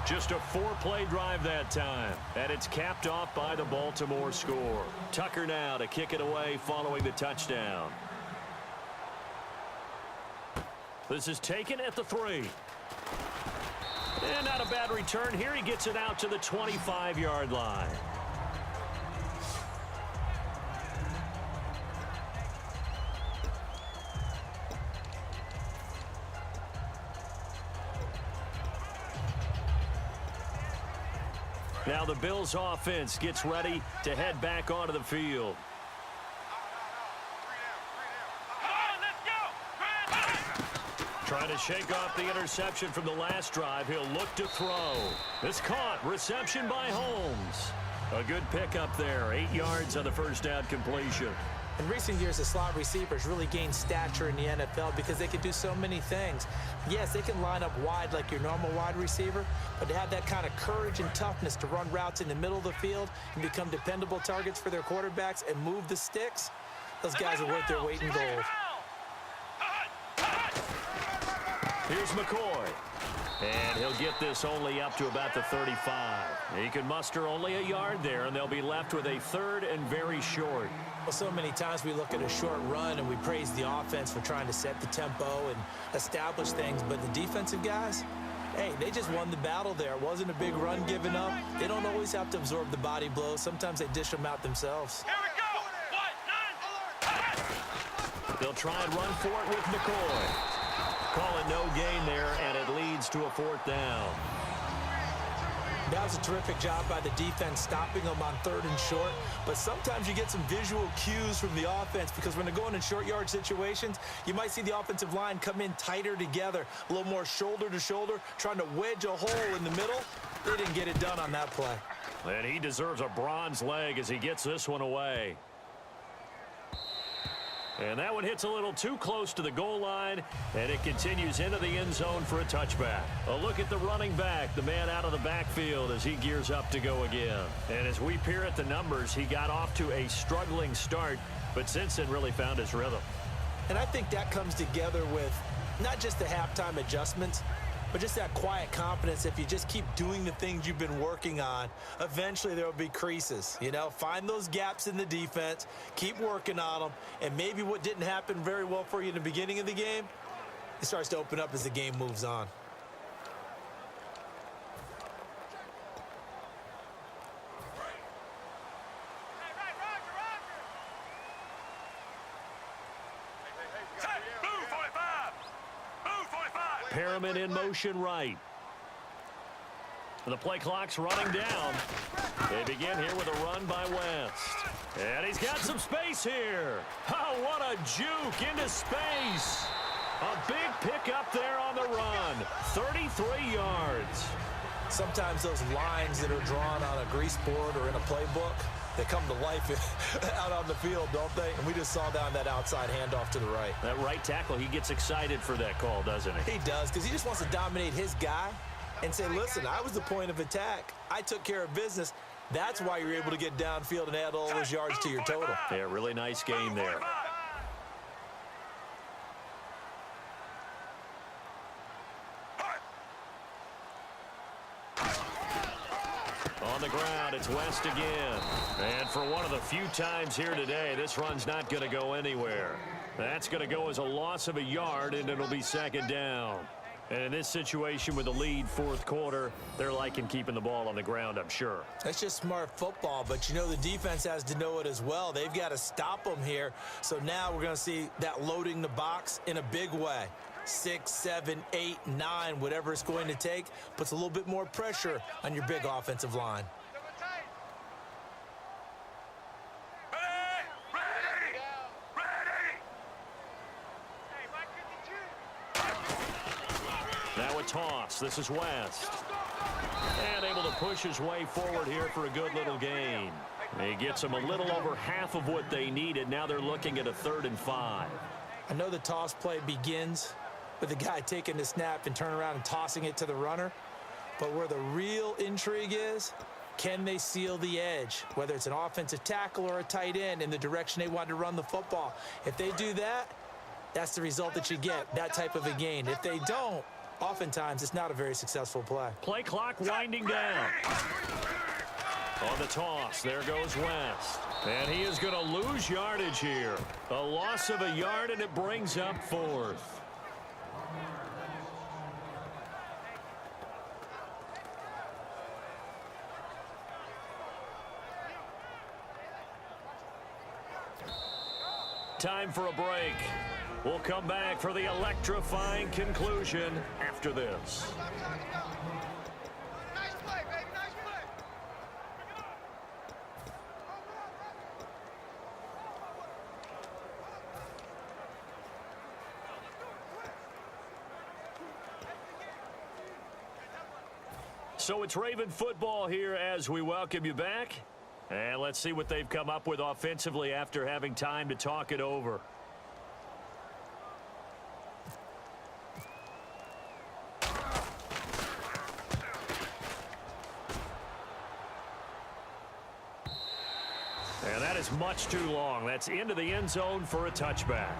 Just a 4-play drive that time, and it's capped off by the Baltimore score. Tucker now to kick it away following the touchdown. This is taken at the 3. And not a bad return here. He gets it out to the 25-yard line. Now the Bills offense gets ready to head back onto the field. Trying to shake off the interception from the last drive. He'll look to throw. This caught. Reception by Holmes. A good pickup there. 8 yards on the first down completion. In recent years, the slot receivers really gained stature in the NFL because they can do so many things. Yes, they can line up wide like your normal wide receiver, but to have that kind of courage and toughness to run routes in the middle of the field and become dependable targets for their quarterbacks and move the sticks, those guys are worth their weight in gold. Here's McCoy. And he'll get this only up to about the 35. He can muster only a yard there, and they'll be left with a 3rd and very short. Well, so many times we look at a short run and we praise the offense for trying to set the tempo and establish things, but the defensive guys, hey, they just won the battle there. It wasn't a big run given up. They don't always have to absorb the body blows. Sometimes they dish them out themselves. Here we go. They'll try and run for it with McCoy. Call it no gain there, and it leads to a 4th down. That was a terrific job by the defense stopping them on 3rd and short, but sometimes you get some visual cues from the offense because when they're going in short yard situations, you might see the offensive line come in tighter together, a little more shoulder to shoulder, trying to wedge a hole in the middle. They didn't get it done on that play. And he deserves a bronze leg as he gets this one away. And that one hits a little too close to the goal line, and it continues into the end zone for a touchback. A look at the running back, the man out of the backfield as he gears up to go again. And as we peer at the numbers, he got off to a struggling start, but since then really found his rhythm. And I think that comes together with not just the halftime adjustments, but just that quiet confidence. If you just keep doing the things you've been working on, eventually there will be creases. You know, find those gaps in the defense, keep working on them, and maybe what didn't happen very well for you in the beginning of the game, it starts to open up as the game moves on. Perriman in motion right. The play clock's running down. They begin here with a run by West. And he's got some space here. Oh, what a juke into space. A big pickup there on the run. 33 yards. Sometimes those lines that are drawn on a grease board or in a playbook, they come to life out on the field, don't they? And we just saw down that outside handoff to the right. That right tackle, he gets excited for that call, doesn't he? He does, because he just wants to dominate his guy and say, listen, I was the point of attack. I took care of business. That's why you're able to get downfield and add all those yards to your total. Yeah, really nice game there. On the ground, it's West again. And for one of the few times here today, this run's not going to go anywhere. That's going to go as a loss of a yard, and it'll be 2nd down. And in this situation with the lead 4th quarter, they're liking keeping the ball on the ground, I'm sure. That's just smart football, but you know the defense has to know it as well. They've got to stop them here. So now we're going to see that loading the box in a big way. 6, 7, 8, 9, whatever it's going to take, puts a little bit more pressure on your big offensive line. Now a toss. This is West. And able to push his way forward here for a good little gain. He gets them a little over half of what they needed. Now they're looking at a 3rd and 5. I know the toss play begins with the guy taking the snap and turning around and tossing it to the runner. But where the real intrigue is, can they seal the edge? Whether it's an offensive tackle or a tight end in the direction they want to run the football. If they do that, that's the result that you get, that type of a gain. If they don't, oftentimes it's not a very successful play. Play clock winding down. On the toss, there goes West. And he is going to lose yardage here. A loss of a yard, and it brings up 4th. Time for a break. We'll come back for the electrifying conclusion after this. Nice play, baby. Nice play. So it's Raven football here as we welcome you back. And let's see what they've come up with offensively after having time to talk it over. And that is much too long. That's into the end zone for a touchback.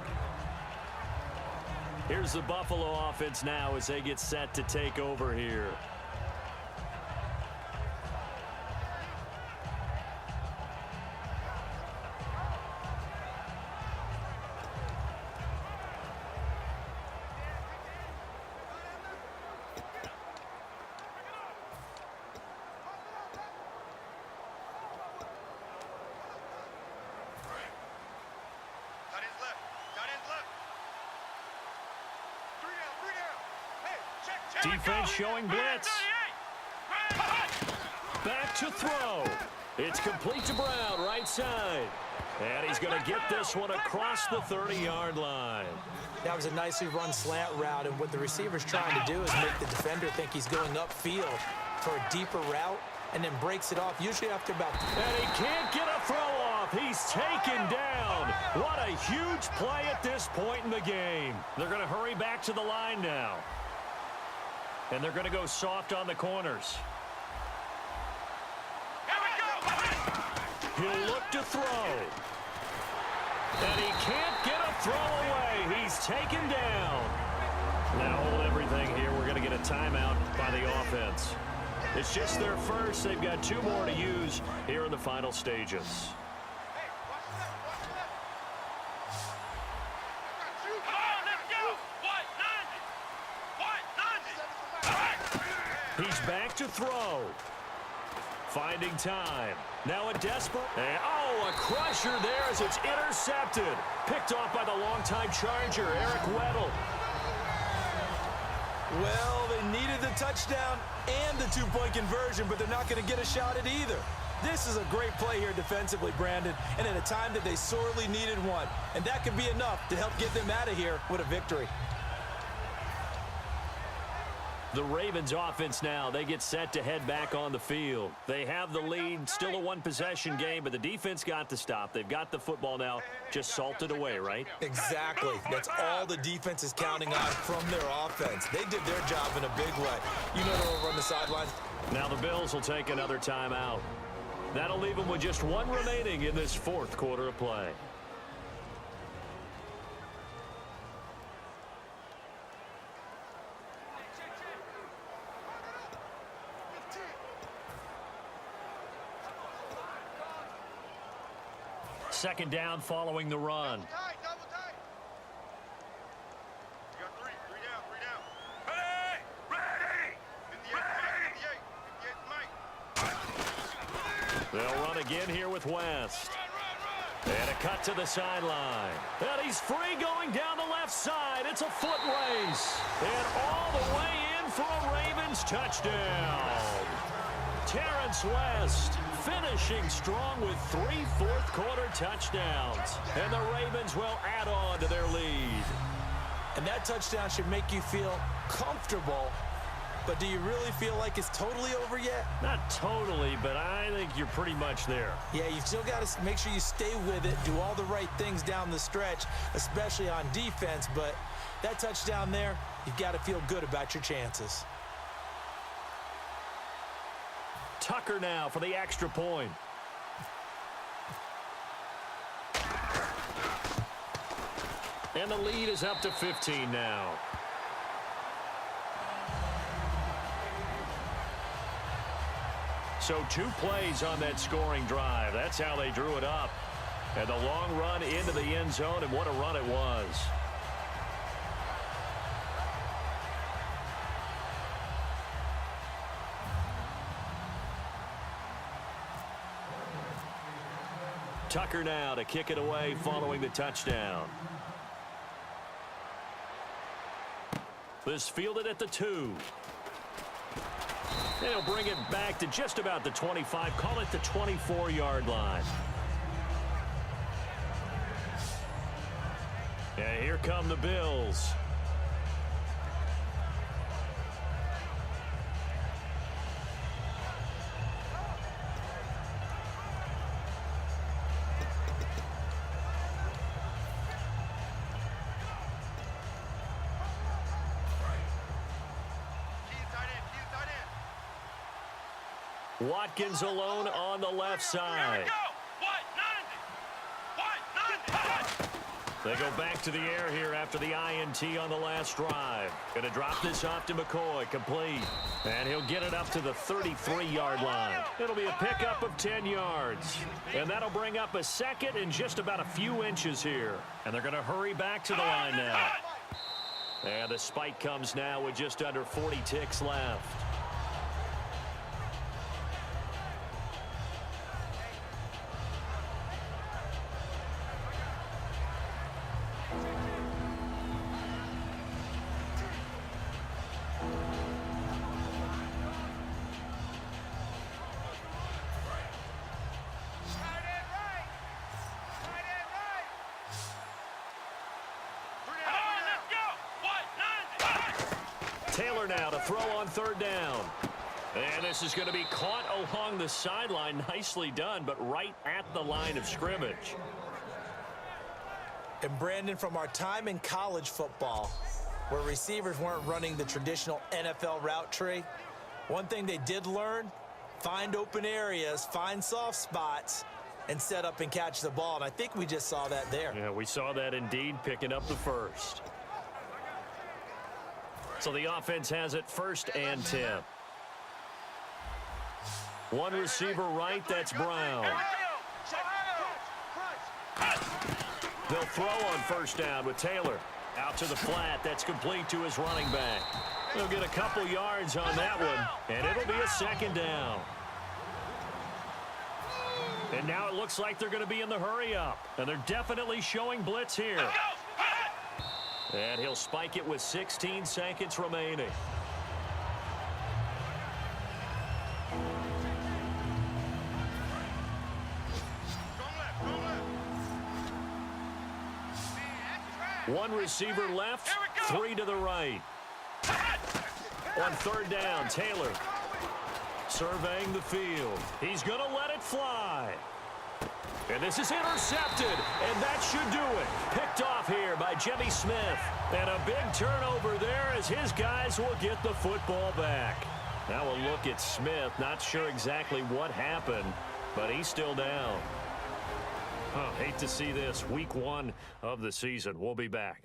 Here's the Buffalo offense now as they get set to take over here. Defense showing blitz. Back to throw. It's complete to Brown, right side. And he's going to get this one across the 30-yard line. That was a nicely run slant route, and what the receiver's trying to do is make the defender think he's going upfield for a deeper route, and then breaks it off, usually after about... And he can't get a throw off. He's taken down. What a huge play at this point in the game. They're going to hurry back to the line now. And they're going to go soft on the corners. He'll look to throw. And he can't get a throw away. He's taken down. Now hold everything here. We're going to get a timeout by the offense. It's just their first. They've got 2 more to use here in the final stages. He's back to throw. Finding time. Now a desperate... And, oh, a crusher there as it's intercepted. Picked off by the longtime Charger, Eric Weddle. Well, they needed the touchdown and the 2-point conversion, but they're not going to get a shot at either. This is a great play here defensively, Brandon, and at a time that they sorely needed one. And that could be enough to help get them out of here with a victory. The Ravens offense now, they get set to head back on the field. They have the lead, still a 1-possession game, but the defense got to stop. They've got the football now, just salted away, right? Exactly. That's all the defense is counting on from their offense. They did their job in a big way. You know they're over on the sidelines. Now the Bills will take another timeout. That'll leave them with just 1 remaining in this 4th quarter of play. Second down following the run. Double tight. You got 3 down. Ready! They'll run again here with West. And a cut to the sideline. And he's free going down the left side. It's a foot race. And all the way in for a Ravens touchdown. Terrance West finishing strong with 3 fourth-quarter touchdowns. And the Ravens will add on to their lead. And that touchdown should make you feel comfortable. But do you really feel like it's totally over yet? Not totally, but I think you're pretty much there. Yeah, you've still got to make sure you stay with it, do all the right things down the stretch, especially on defense. But that touchdown there, you've got to feel good about your chances. Tucker now for the extra point. And the lead is up to 15 now. So 2 plays on that scoring drive. That's how they drew it up. And the long run into the end zone, and what a run it was. Tucker now to kick it away following the touchdown. This fielded at the 2. And he'll bring it back to just about the 25. Call it the 24-yard line. And here come the Bills. Watkins alone on the left side. They go back to the air here after the INT on the last drive. Going to drop this off to McCoy, complete. And he'll get it up to the 33-yard line. It'll be a pickup of 10 yards. And that'll bring up a second and just about a few inches here. And they're going to hurry back to the line now. And the spike comes now with just under 40 ticks left. Taylor now to throw on 3rd down. And this is going to be caught along the sideline. Nicely done, but right at the line of scrimmage. And Brandon, from our time in college football, where receivers weren't running the traditional NFL route tree, one thing they did learn, find open areas, find soft spots, and set up and catch the ball. And I think we just saw that there. Yeah, we saw that indeed, picking up the first. So the offense has it 1st and 10. One receiver right, that's Brown. They'll throw on 1st down with Taylor. Out to the flat, that's complete to his running back. They'll get a couple yards on that one, and it'll be a 2nd down. And now it looks like they're going to be in the hurry up, and they're definitely showing blitz here. And he'll spike it with 16 seconds remaining. One receiver left, 3 to the right. On 3rd down, Taylor surveying the field. He's going to let it fly. And this is intercepted, and that should do it. Picked off here by Jimmy Smith. And a big turnover there as his guys will get the football back. Now a look at Smith. Not sure exactly what happened, but he's still down. Hate to see this. Week 1 of the season. We'll be back.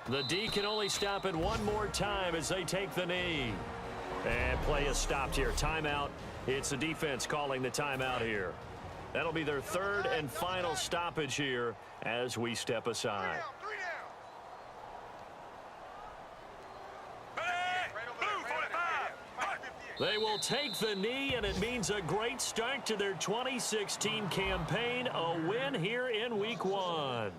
The D can only stop it one more time as they take the knee. And play is stopped here. Timeout. It's the defense calling the timeout here. That'll be their 3rd and final stoppage here as we step aside. They will take the knee, and it means a great start to their 2016 campaign. A win here in Week 1.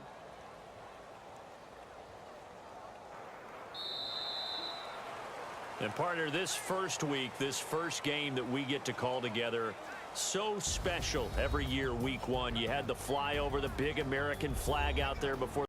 And partner, this first week, this first game that we get to call together, so special every year, Week 1. You had the flyover, the big American flag out there before